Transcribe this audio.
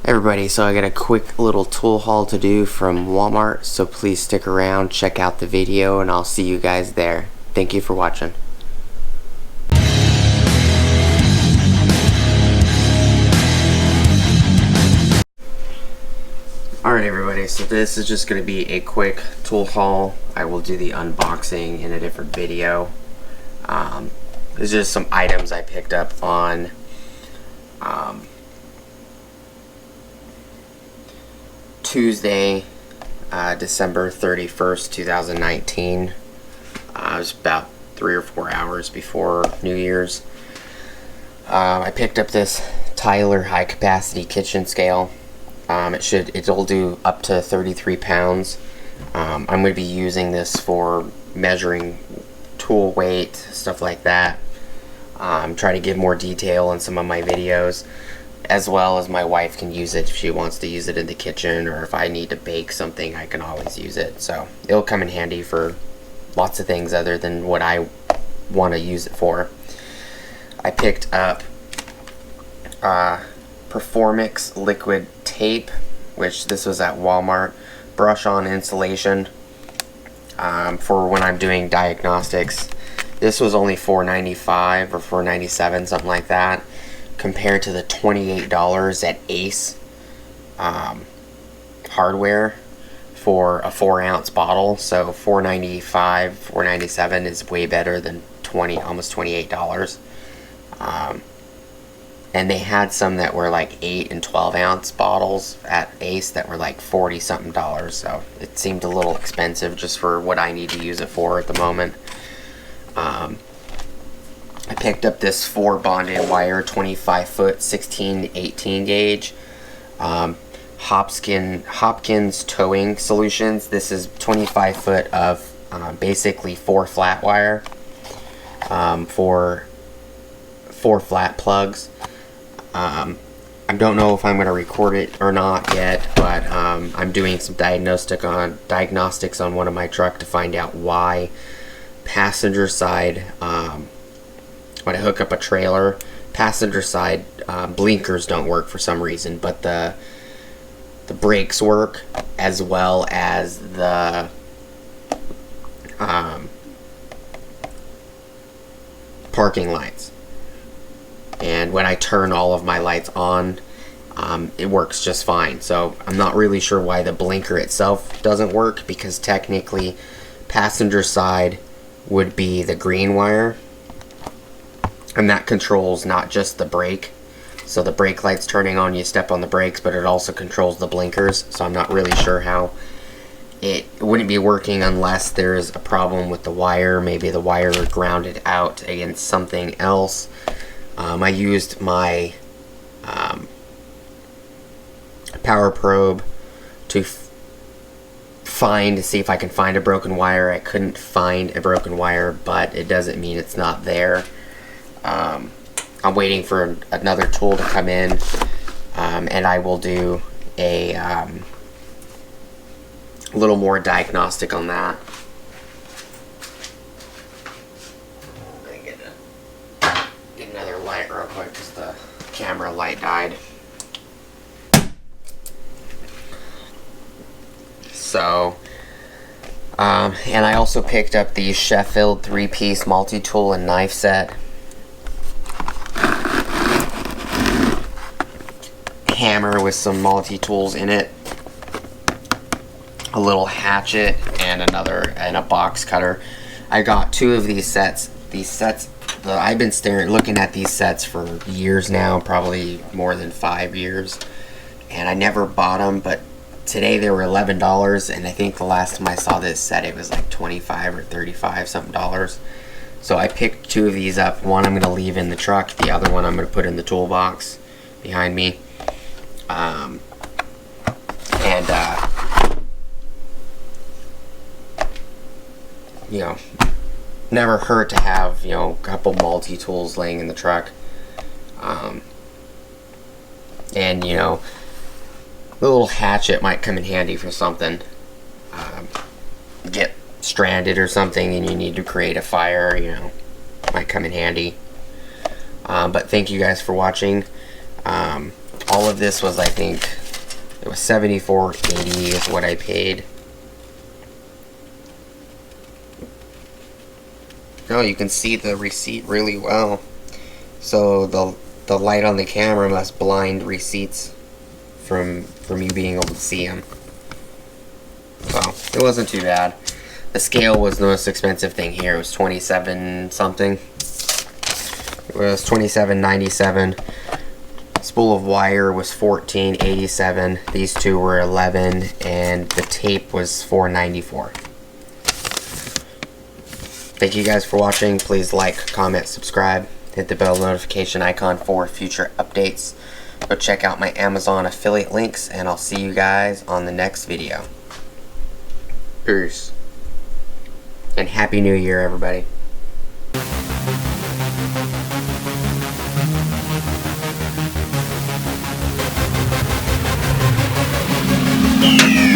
Everybody, so I got a quick little tool haul to do from Walmart, so please stick around, check out the video, and I'll see you guys there. Thank you for watching. Alright everybody, so this is just going to be a quick tool haul. I will do the unboxing in a different video. There's just some items I picked up on Tuesday, December 31st, 2019. It was about 3 or 4 hours before New Year's. I picked up this Tyler high capacity kitchen scale. It'll do up to 33 pounds. I'm going to be using this for measuring tool weight, stuff like that. Try to give more detail in some of my videos, as well as my wife can use it if she wants to use it in the kitchen, or if I need to bake something, I can always use it. So it'll come in handy for lots of things other than what I want to use it for. I picked up Performix liquid tape, which this was at Walmart. Brush on insulation for when I'm doing diagnostics. This was only $4.95 or $4.97, something like that, compared to the $28 at Ace Hardware for a 4-ounce bottle. So $4.95, $4.97 is way better than almost $28. And they had some that were like 8 and 12-ounce bottles at Ace that were like $40-something. So it seemed a little expensive just for what I need to use it for at the moment. I picked up this 4 bonded wire, 25 foot, 16 to 18 gauge. Hopkins Towing Solutions. This is 25 foot of basically 4 flat wire for 4 flat plugs. I don't know if I'm going to record it or not yet, but I'm doing some diagnostics on one of my truck to find out why passenger side, when I hook up a trailer, passenger side blinkers don't work for some reason, but the brakes work, as well as the parking lights. And when I turn all of my lights on, it works just fine. So I'm not really sure why the blinker itself doesn't work, because technically passenger side would be the green wire, and that controls not just the brake. So the brake light's turning on, you step on the brakes, but it also controls the blinkers. So I'm not really sure how it wouldn't be working unless there's a problem with the wire. Maybe the wire grounded out against something else. I used my power probe to see if I can find a broken wire. I couldn't find a broken wire, but it doesn't mean it's not there. I'm waiting for another tool to come in, and I will do a little more diagnostic on that. Get another light real quick because the camera light died. So, and I also picked up the Sheffield 3-piece multi-tool and knife set. Hammer with some multi-tools in it. A little hatchet and a box cutter. I got 2 of these sets. I've been looking at these sets for years now, probably more than 5 years, and I never bought them, but today they were $11, and I think the last time I saw this set it was like $25 or $35 something dollars. So I picked 2 of these up. One I'm going to leave in the truck, the other one I'm going to put in the toolbox behind me. You know, never hurt to have, a couple multi-tools laying in the truck. And, the little hatchet might come in handy for something. Get stranded or something and you need to create a fire, might come in handy. But thank you guys for watching. All of this was, I think, it was $74.80 is what I paid. Oh, you can see the receipt really well. So the light on the camera must blind receipts from you being able to see them. So it wasn't too bad. The scale was the most expensive thing here. It was 27 something. It was $27.97. Spool of wire was $14.87. These two were $11, and the tape was $4.94. Thank you guys for watching. Please like, comment, subscribe, hit the bell notification icon for future updates. Go check out my Amazon affiliate links, and I'll see you guys on the next video. Peace. And Happy New Year, everybody. Yeah.